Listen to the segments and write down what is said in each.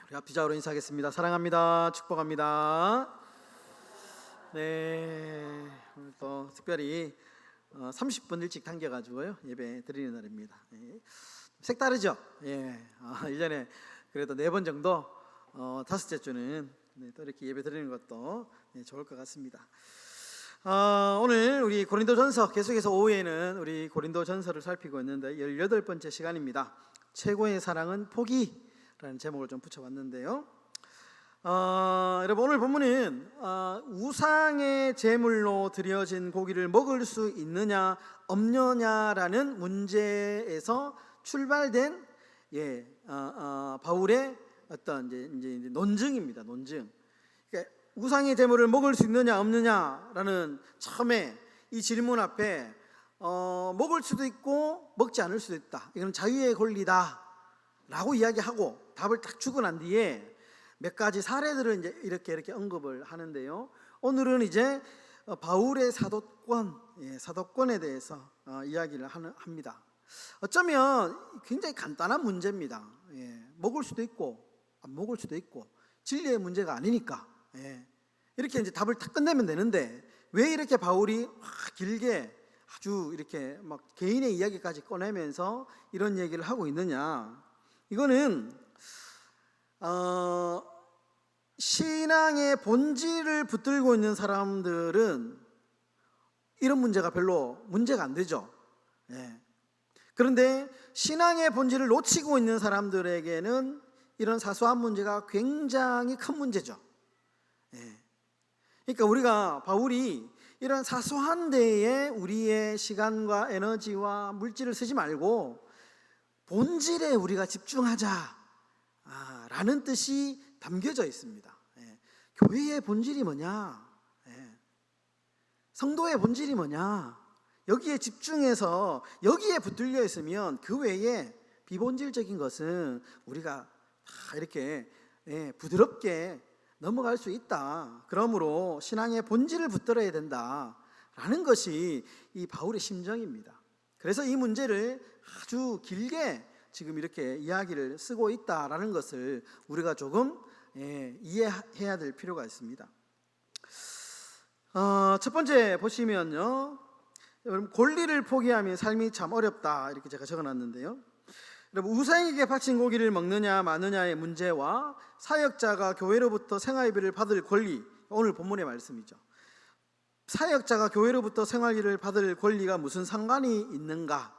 우리 앞뒤좌우로 인사하겠습니다. 사랑합니다. 축복합니다. 네, 오늘 또 특별히 30분 일찍 당겨가지고요 예배 드리는 날입니다. 색다르죠? 1년에 그래도 4번 정도 5째 주는 또 이렇게 예배 드리는 것도 좋을 것 같습니다. 오늘 우리 고린도전서 계속해서 오후에는 우리 고린도전서를 살피고 있는데 18번째 시간입니다. 최고의 사랑은 포기라는 제목을 좀 붙여봤는데요. 여러분, 오늘 본문은 우상의 제물로 드려진 고기를 먹을 수 있느냐 없느냐라는 문제에서 출발된 바울의 어떤 이제 논증입니다. 논증. 그러니까 우상의 제물을 먹을 수 있느냐 없느냐라는 처음에 이 질문 앞에 먹을 수도 있고 먹지 않을 수도 있다. 이건 자유의 권리다라고 이야기하고 답을 딱 주고 난 뒤에 몇 가지 사례들을 이제 이렇게 언급을 하는데요. 오늘은 이제 바울의 사도권에 대해서 이야기를 합니다. 어쩌면 굉장히 간단한 문제입니다. 먹을 수도 있고 안 먹을 수도 있고 진리의 문제가 아니니까 이렇게 이제 답을 딱 끝내면 되는데 왜 이렇게 바울이 길게 아주 이렇게 막 개인의 이야기까지 꺼내면서 이런 얘기를 하고 있느냐? 이거는 신앙의 본질을 붙들고 있는 사람들은 이런 문제가 별로 문제가 안 되죠. 그런데 신앙의 본질을 놓치고 있는 사람들에게는 이런 사소한 문제가 굉장히 큰 문제죠. 그러니까 바울이 이런 사소한 데에 우리의 시간과 에너지와 물질을 쓰지 말고 본질에 우리가 집중하자 라는 뜻이 담겨져 있습니다. 교회의 본질이 뭐냐? 성도의 본질이 뭐냐? 여기에 집중해서 여기에 붙들려 있으면 그 외에 비본질적인 것은 우리가 이렇게 부드럽게 넘어갈 수 있다. 그러므로 신앙의 본질을 붙들어야 된다라는 것이 이 바울의 심정입니다. 그래서 이 문제를 아주 길게 지금 이렇게 이야기를 쓰고 있다라는 것을 우리가 조금 이해해야 될 필요가 있습니다. 첫 번째 보시면요, 여러분, 권리를 포기하면 삶이 참 어렵다 이렇게 제가 적어놨는데요. 여러분, 우상에게 바친 고기를 먹느냐 마느냐의 문제와 사역자가 교회로부터 생활비를 받을 권리, 오늘 본문의 말씀이죠. 사역자가 교회로부터 생활비를 받을 권리가 무슨 상관이 있는가?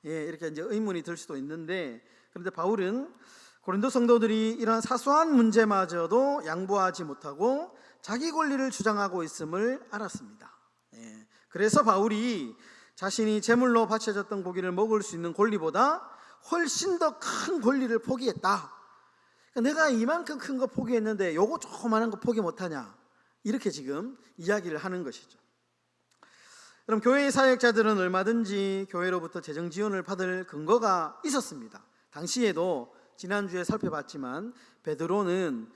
이렇게 이제 의문이 들 수도 있는데, 그런데 바울은 고린도 성도들이 이런 사소한 문제마저도 양보하지 못하고 자기 권리를 주장하고 있음을 알았습니다. 그래서 바울이 자신이 제물로 바쳐졌던 고기를 먹을 수 있는 권리보다 훨씬 더 큰 권리를 포기했다. 그러니까 내가 이만큼 큰 거 포기했는데 요거 조그마한 거 포기 못하냐, 이렇게 지금 이야기를 하는 것이죠. 그럼 교회의 사역자들은 얼마든지 교회로부터 재정 지원을 받을 근거가 있었습니다. 당시에도 지난주에 살펴봤지만 베드로는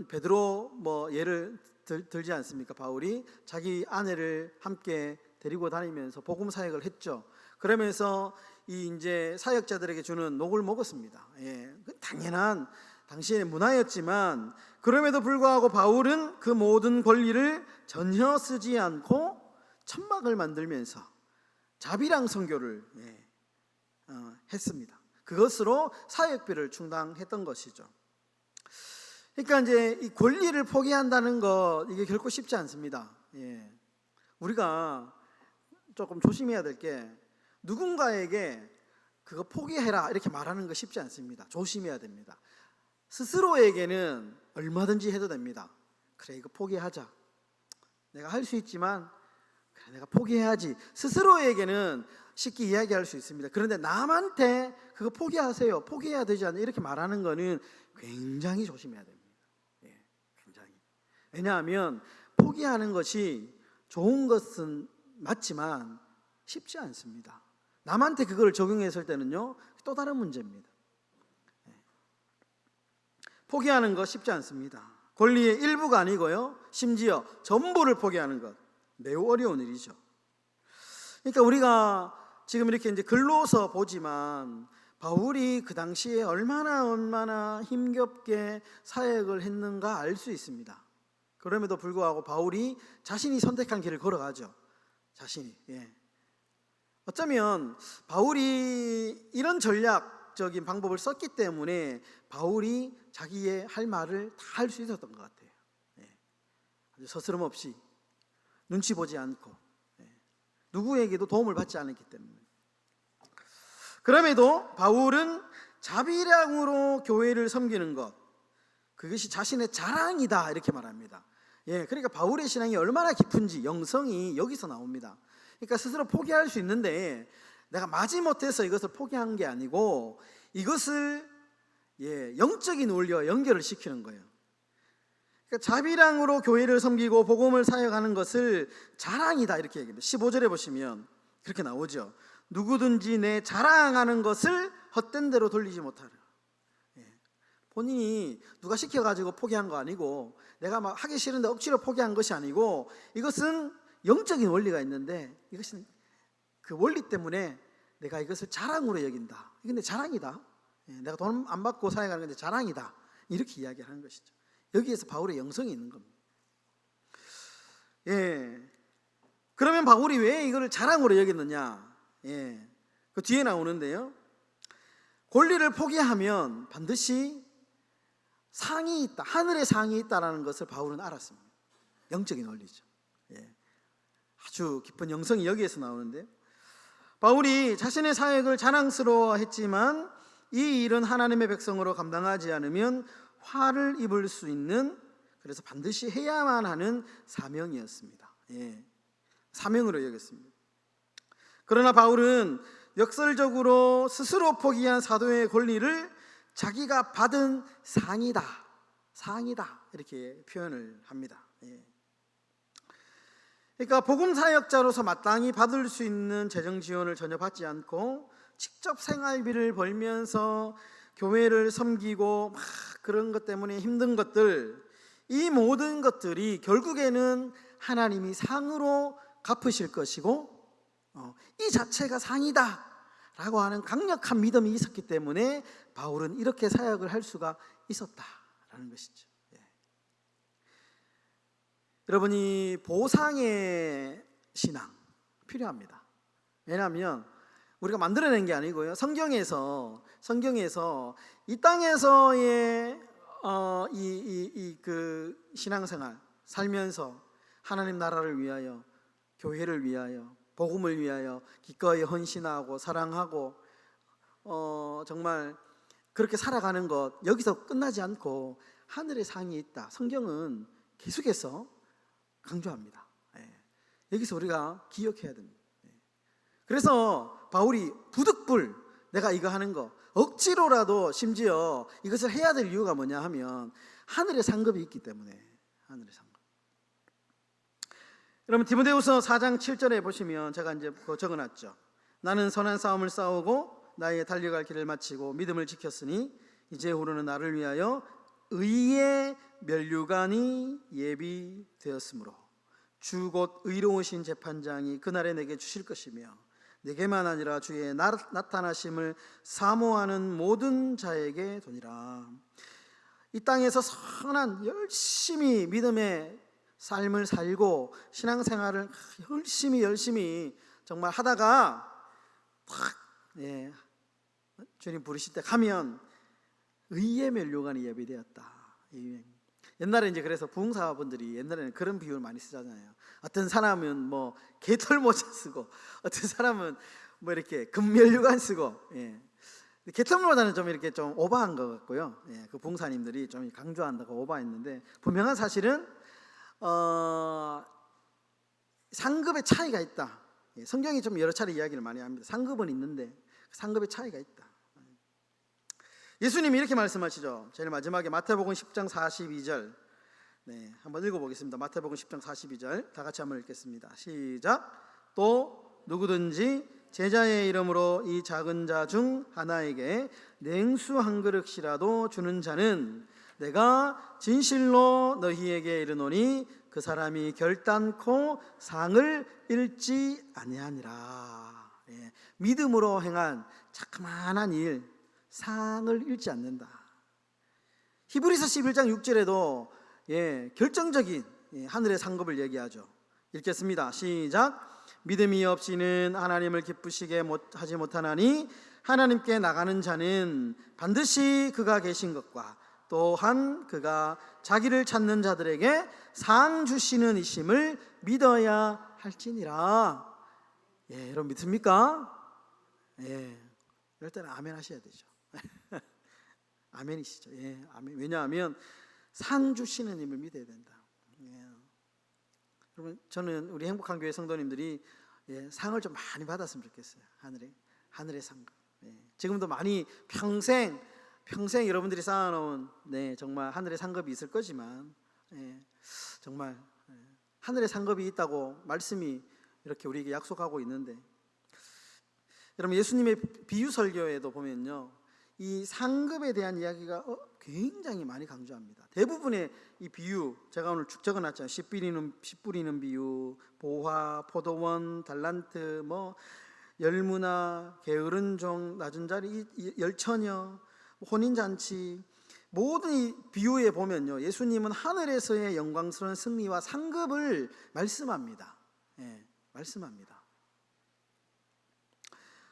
베드로 예를 들지 않습니까? 바울이 자기 아내를 함께 데리고 다니면서 복음 사역을 했죠. 그러면서 이 이제 사역자들에게 주는 녹을 먹었습니다. 당연한 당시의 문화였지만 그럼에도 불구하고 바울은 그 모든 권리를 전혀 쓰지 않고 천막을 만들면서 자비랑 선교를 했습니다. 그것으로 사역비를 충당했던 것이죠. 그러니까 이제 이 권리를 포기한다는 것, 이게 결코 쉽지 않습니다. 우리가 조금 조심해야 될 게, 누군가에게 그거 포기해라 이렇게 말하는 거 쉽지 않습니다. 조심해야 됩니다. 스스로에게는 얼마든지 해도 됩니다. 그래, 이거 포기하자. 내가 할 수 있지만 그래, 내가 포기해야지. 스스로에게는 쉽게 이야기할 수 있습니다. 그런데 남한테 그거 포기하세요, 포기해야 되지 않나, 이렇게 말하는 거는 굉장히 조심해야 됩니다. 굉장히. 왜냐하면 포기하는 것이 좋은 것은 맞지만 쉽지 않습니다. 남한테 그걸 적용했을 때는요, 또 다른 문제입니다. 포기하는 거 쉽지 않습니다. 권리의 일부가 아니고요, 심지어 전부를 포기하는 것, 매우 어려운 일이죠. 그러니까 우리가 지금 이렇게 이제 글로서 보지만 바울이 그 당시에 얼마나 힘겹게 사역을 했는가 알 수 있습니다. 그럼에도 불구하고 바울이 자신이 선택한 길을 걸어가죠. 자신이. 어쩌면 바울이 이런 전략적인 방법을 썼기 때문에 바울이 자기의 할 말을 다 할 수 있었던 것 같아요. 아주 서스럼 없이, 눈치 보지 않고, 누구에게도 도움을 받지 않았기 때문에. 그럼에도 바울은 자비량으로 교회를 섬기는 것, 그것이 자신의 자랑이다 이렇게 말합니다. 그러니까 바울의 신앙이 얼마나 깊은지 영성이 여기서 나옵니다. 그러니까 스스로 포기할 수 있는데 내가 마지못해서 이것을 포기한 게 아니고 이것을 영적인 원리와 연결을 시키는 거예요. 그러니까 자비량으로 교회를 섬기고 복음을 사역하는 것을 자랑이다 이렇게 얘기합니다. 15절에 보시면 그렇게 나오죠. 누구든지 내 자랑하는 것을 헛된 대로 돌리지 못하려. 본인이 누가 시켜가지고 포기한 거 아니고 내가 막 하기 싫은데 억지로 포기한 것이 아니고 이것은 영적인 원리가 있는데 이것은 그 원리 때문에 내가 이것을 자랑으로 여긴다. 이건 내 자랑이다. 내가 돈 안 받고 사역하는 건데 자랑이다. 이렇게 이야기를 하는 것이죠. 여기에서 바울의 영성이 있는 겁니다. 그러면 바울이 왜 이거를 자랑으로 여겼느냐? 그 뒤에 나오는데요. 권리를 포기하면 반드시 상이 있다, 하늘의 상이 있다라는 것을 바울은 알았습니다. 영적인 원리죠. 아주 깊은 영성이 여기에서 나오는데요. 바울이 자신의 사역을 자랑스러워했지만 이 일은 하나님의 백성으로 감당하지 않으면 화를 입을 수 있는, 그래서 반드시 해야만 하는 사명이었습니다. 사명으로 여겼습니다. 그러나 바울은 역설적으로 스스로 포기한 사도의 권리를 자기가 받은 상이다 이렇게 표현을 합니다. 그러니까 복음 사역자로서 마땅히 받을 수 있는 재정 지원을 전혀 받지 않고 직접 생활비를 벌면서 교회를 섬기고 막 그런 것 때문에 힘든 것들, 이 모든 것들이 결국에는 하나님이 상으로 갚으실 것이고 이 자체가 상이다 라고 하는 강력한 믿음이 있었기 때문에 바울은 이렇게 사역을 할 수가 있었다라는 것이죠. 여러분이 보상의 신앙 필요합니다. 왜냐하면 우리가 만들어낸 게 아니고요. 성경에서 이 땅에서의 그 신앙생활 살면서 하나님 나라를 위하여, 교회를 위하여, 복음을 위하여 기꺼이 헌신하고 사랑하고 정말 그렇게 살아가는 것, 여기서 끝나지 않고 하늘의 상이 있다. 성경은 계속해서 강조합니다. 여기서 우리가 기억해야 됩니다. 그래서 바울이 부득불 내가 이거 하는 거 억지로라도 심지어 이것을 해야 될 이유가 뭐냐 하면 하늘의 상급이 있기 때문에. 하늘의 상급. 여러분 디모데후서 4장 7절에 보시면 제가 이제 적어놨죠. 나는 선한 싸움을 싸우고 나의 달려갈 길을 마치고 믿음을 지켰으니 이제후로는 나를 위하여 의의 면류관이 예비되었으므로 주 곧 의로우신 재판장이 그날에 내게 주실 것이며 내게만 아니라 주의 나타나심을 사모하는 모든 자에게 도니라. 이 땅에서 선한 열심히 믿음의 삶을 살고 신앙생활을 열심히 정말 하다가 주님 부르실 때 가면 의의 면류관이 예비되었다. 옛날에 이제 그래서 부흥사분들이 옛날에는 그런 비유를 많이 쓰잖아요. 어떤 사람은 뭐 개털 모자 쓰고 어떤 사람은 뭐 이렇게 금면류관 쓰고. 개털 모자는 좀 이렇게 좀 오버한 것 같고요. 그 부흥사님들이 좀 강조한다고 오버했는데 분명한 사실은 상급의 차이가 있다. 성경이 좀 여러 차례 이야기를 많이 합니다. 상급은 있는데 상급의 차이가 있다. 예수님이 이렇게 말씀하시죠. 제일 마지막에 마태복음 10장 42절 한번 읽어보겠습니다. 마태복음 10장 42절 다 같이 한번 읽겠습니다. 시작. 또 누구든지 제자의 이름으로 이 작은 자 중 하나에게 냉수 한 그릇이라도 주는 자는 내가 진실로 너희에게 이르노니 그 사람이 결단코 상을 잃지 아니하니라. 믿음으로 행한 자그마한 일, 상을 잃지 않는다. 히브리서 11장 6절에도 결정적인 하늘의 상급을 얘기하죠. 읽겠습니다. 시작. 믿음이 없이는 하나님을 기쁘시게 하지 못하나니 하나님께 나가는 자는 반드시 그가 계신 것과 또한 그가 자기를 찾는 자들에게 상 주시는 이심을 믿어야 할지니라. 여러분 믿습니까? 이럴 때는 아멘 하셔야 되죠. 아멘이시죠. 아멘. 왜냐하면 상 주시는 힘을 믿어야 된다. 여러분 저는 우리 행복한 교회 성도님들이 상을 좀 많이 받았으면 좋겠어요. 하늘의 상급. 지금도 많이 평생 여러분들이 쌓아놓은 정말 하늘의 상급이 있을 거지만 정말 하늘의 상급이 있다고 말씀이 이렇게 우리에게 약속하고 있는데, 여러분 예수님의 비유 설교에도 보면요, 이 상급에 대한 이야기가 굉장히 많이 강조합니다. 대부분의 이 비유 제가 오늘 쭉 적어놨잖아요. 씨 뿌리는 비유, 보화, 포도원, 달란트, 열무나 게으른 종, 낮은 자리, 열처녀, 혼인잔치, 모든 이 비유에 보면요, 예수님은 하늘에서의 영광스러운 승리와 상급을 말씀합니다. 말씀합니다.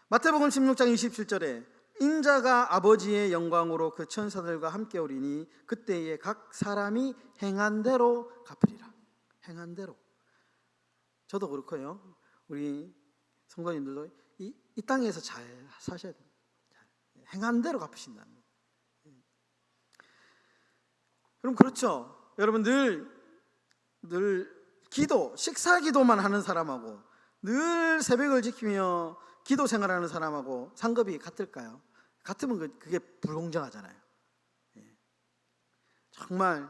마태복음 16장 27절에 인자가 아버지의 영광으로 그 천사들과 함께 오리니 그때에 각 사람이 행한 대로 갚으리라. 행한 대로. 저도 그렇고요, 우리 성도님들도 이 땅에서 잘 사셔야 됩니다. 행한 대로 갚으신다는 거예요. 그럼 그렇죠. 여러분 늘 기도, 식사 기도만 하는 사람하고 늘 새벽을 지키며 기도 생활하는 사람하고 상급이 같을까요? 같으면 그게 불공정하잖아요. 정말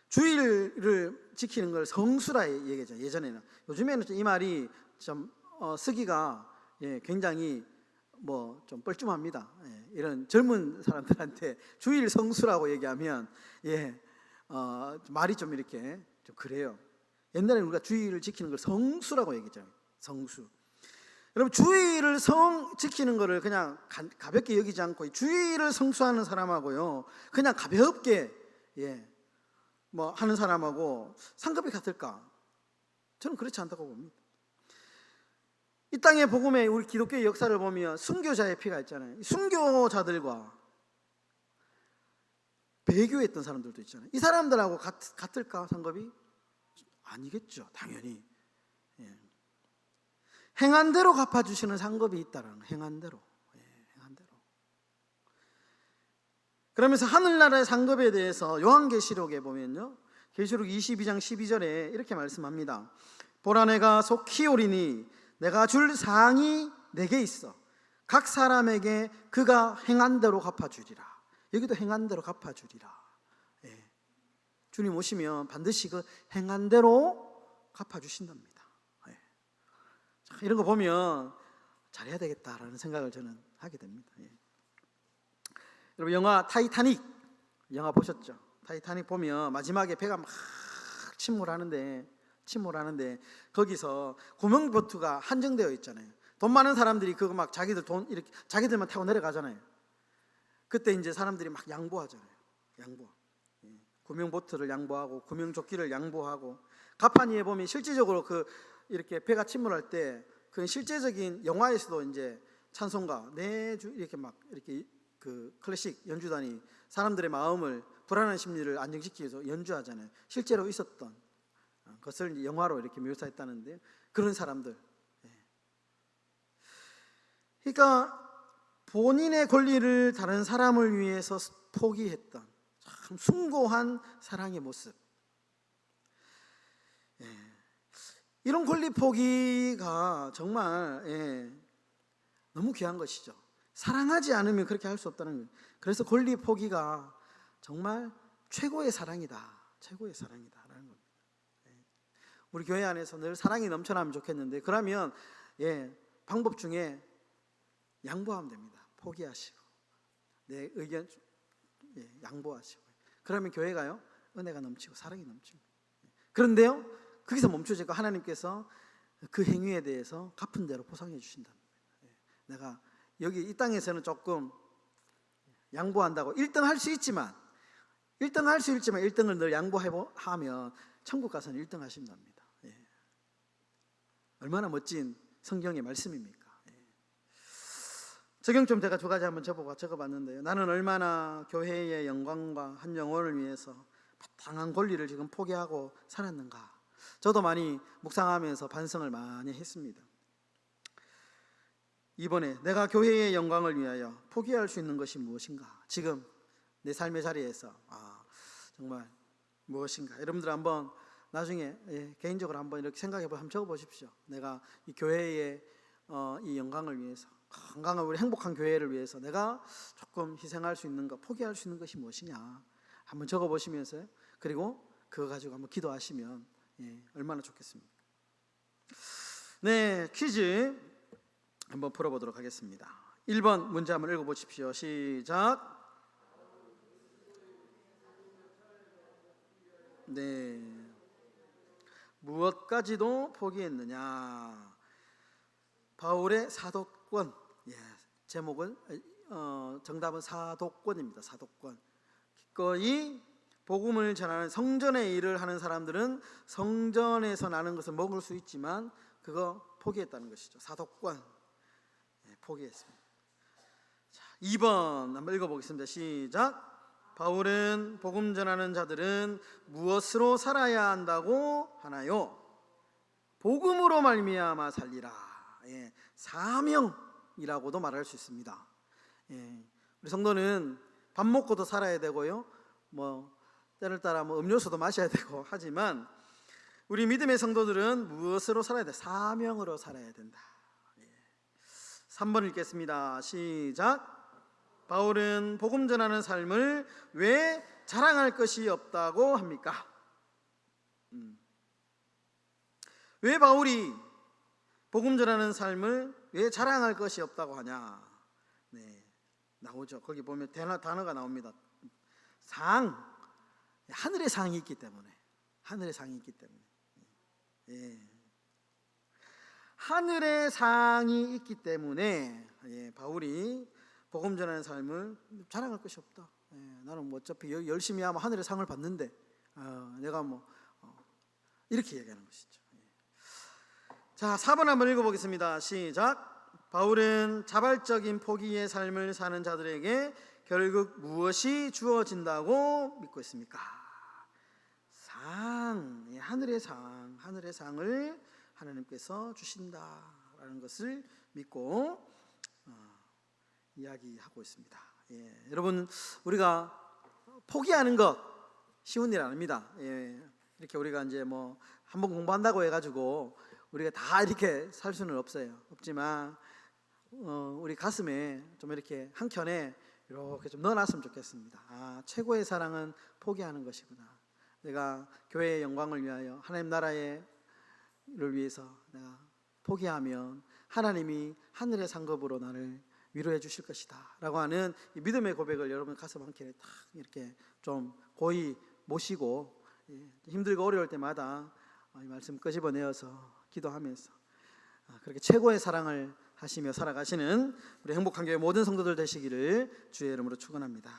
주일을 지키는 걸 성수라 얘기하죠. 예전에는. 요즘에는 이 말이 좀 쓰기가 굉장히 좀 뻘쭘합니다. 이런 젊은 사람들한테 주일 성수라고 얘기하면 말이 좀 이렇게 좀 그래요. 옛날에 우리가 주일을 지키는 걸 성수라고 얘기했잖아요. 성수. 여러분 주일을 지키는 거를 그냥 가볍게 여기지 않고 주일을 성수하는 사람하고요, 그냥 가볍게 하는 사람하고 상급이 같을까? 저는 그렇지 않다고 봅니다. 이 땅의 복음의 우리 기독교의 역사를 보면 순교자의 피가 있잖아요. 순교자들과 배교했던 사람들도 있잖아요. 이 사람들하고 같을까 상급이? 아니겠죠, 당연히. 행한 대로 갚아주시는 상급이 있다라는 거. 행한 대로. 행한 대로. 그러면서 하늘나라의 상급에 대해서 요한계시록에 보면요, 계시록 22장 12절에 이렇게 말씀합니다. 보라 내가 속히 오리니 내가 줄 상이 내게 있어 각 사람에게 그가 행한 대로 갚아주리라. 여기도 행한 대로 갚아주리라. 주님 오시면 반드시 그 행한 대로 갚아주신답니다. 이런 거 보면 잘해야 되겠다라는 생각을 저는 하게 됩니다. 여러분 영화 타이타닉 영화 보셨죠? 타이타닉 보면 마지막에 배가 막 침몰하는데 거기서 구명보트가 한정되어 있잖아요. 돈 많은 사람들이 그거 막 자기들 돈 이렇게 자기들만 타고 내려가잖아요. 그때 이제 사람들이 막 양보하잖아요. 구명보트를 양보하고 구명조끼를 양보하고, 가판위에 보면 실질적으로 이렇게 배가 침몰할 때 그 실제적인 영화에서도 이제 찬송가 내주 이렇게 막 이렇게 그 클래식 연주단이 사람들의 마음을, 불안한 심리를 안정시키기 위해서 연주하잖아요. 실제로 있었던 것을 영화로 이렇게 묘사했다는데, 그런 사람들. 그러니까 본인의 권리를 다른 사람을 위해서 포기했던 참 숭고한 사랑의 모습. 이런 권리 포기가 정말 너무 귀한 것이죠. 사랑하지 않으면 그렇게 할 수 없다는 거예요. 그래서 권리 포기가 정말 최고의 사랑이다. 최고의 사랑이다라는 겁니다. 우리 교회 안에서 늘 사랑이 넘쳐나면 좋겠는데, 그러면 방법 중에 양보하면 됩니다. 포기하시고 내 의견 양보하시고, 그러면 교회가요 은혜가 넘치고 사랑이 넘치고. 그런데요 거기서 멈추지 않고 하나님께서 그 행위에 대해서 갚은 대로 보상해 주신다는 거예요. 내가 여기 이 땅에서는 조금 양보한다고 1등 할 수 있지만 1등을 늘 양보하면 천국 가서는 1등 하신답니다. 예. 얼마나 멋진 성경의 말씀입니까? 예. 적용 좀 제가 두 가지 한번 적어봤는데요. 나는 얼마나 교회의 영광과 한 영혼을 위해서 바탕한 권리를 지금 포기하고 살았는가. 저도 많이 묵상하면서 반성을 많이 했습니다. 이번에 내가 교회의 영광을 위하여 포기할 수 있는 것이 무엇인가? 지금 내 삶의 자리에서 정말 무엇인가? 여러분들 한번 나중에 개인적으로 한번 이렇게 생각해보고 한번 적어보십시오. 내가 이 교회의 이 영광을 위해서, 건강한 우리 행복한 교회를 위해서 내가 조금 희생할 수 있는 것, 포기할 수 있는 것이 무엇이냐? 한번 적어보시면서요. 그리고 그거 가지고 한번 기도하시면 얼마나 좋겠습니까? 네, 퀴즈 한번 풀어보도록 하겠습니다. 1번 문제 한번 읽어보십시오. 시작. 네, 무엇까지도 포기했느냐? 바울의 사도권. 제목은 정답은 사도권입니다. 사도권. 기꺼이 복음을 전하는 성전의 일을 하는 사람들은 성전에서 나는 것을 먹을 수 있지만 그거 포기했다는 것이죠. 사도권 포기했습니다. 자, 2번 한번 읽어보겠습니다. 시작. 바울은 복음 전하는 자들은 무엇으로 살아야 한다고 하나요? 복음으로 말미암아 살리라. 사명이라고도 말할 수 있습니다. 우리 성도는 밥 먹고도 살아야 되고요. 때를 따라 음료수도 마셔야 되고 하지만 우리 믿음의 성도들은 무엇으로 살아야 돼? 사명으로 살아야 된다. 3번 읽겠습니다. 시작. 바울은 복음 전하는 삶을 왜 자랑할 것이 없다고 합니까? 왜 바울이 복음 전하는 삶을 왜 자랑할 것이 없다고 하냐? 나오죠. 거기 보면 단어가 나옵니다. 하늘의 상이 있기 때문에. 하늘의 상이 있기 때문에 바울이 복음 전하는 삶을 자랑할 것이 없다. 나는 어차피 열심히 하면 하늘의 상을 받는데 내가 이렇게 얘기하는 것이죠. 자, 4번 한번 읽어보겠습니다. 시작. 바울은 자발적인 포기의 삶을 사는 자들에게 결국 무엇이 주어진다고 믿고 있습니까? 하늘의 상을 하나님께서 주신다라는 것을 믿고 이야기하고 있습니다. 여러분, 우리가 포기하는 것 쉬운 일 아닙니다. 이렇게 우리가 이제 한번 공부한다고 해가지고 우리가 다 이렇게 살 수는 없지만 우리 가슴에 좀 이렇게 한 켠에 이렇게 좀 넣어놨으면 좋겠습니다. 최고의 사랑은 포기하는 것이구나. 내가 교회의 영광을 위하여 하나님 나라를 위해서 내가 포기하면 하나님이 하늘의 상급으로 나를 위로해 주실 것이다 라고 하는 이 믿음의 고백을 여러분 가슴 한켠에 딱 이렇게 좀 고이 모시고 힘들고 어려울 때마다 이 말씀 끄집어내어서 기도하면서 그렇게 최고의 사랑을 하시며 살아가시는 우리 행복한 교회 모든 성도들 되시기를 주의 이름으로 축원합니다.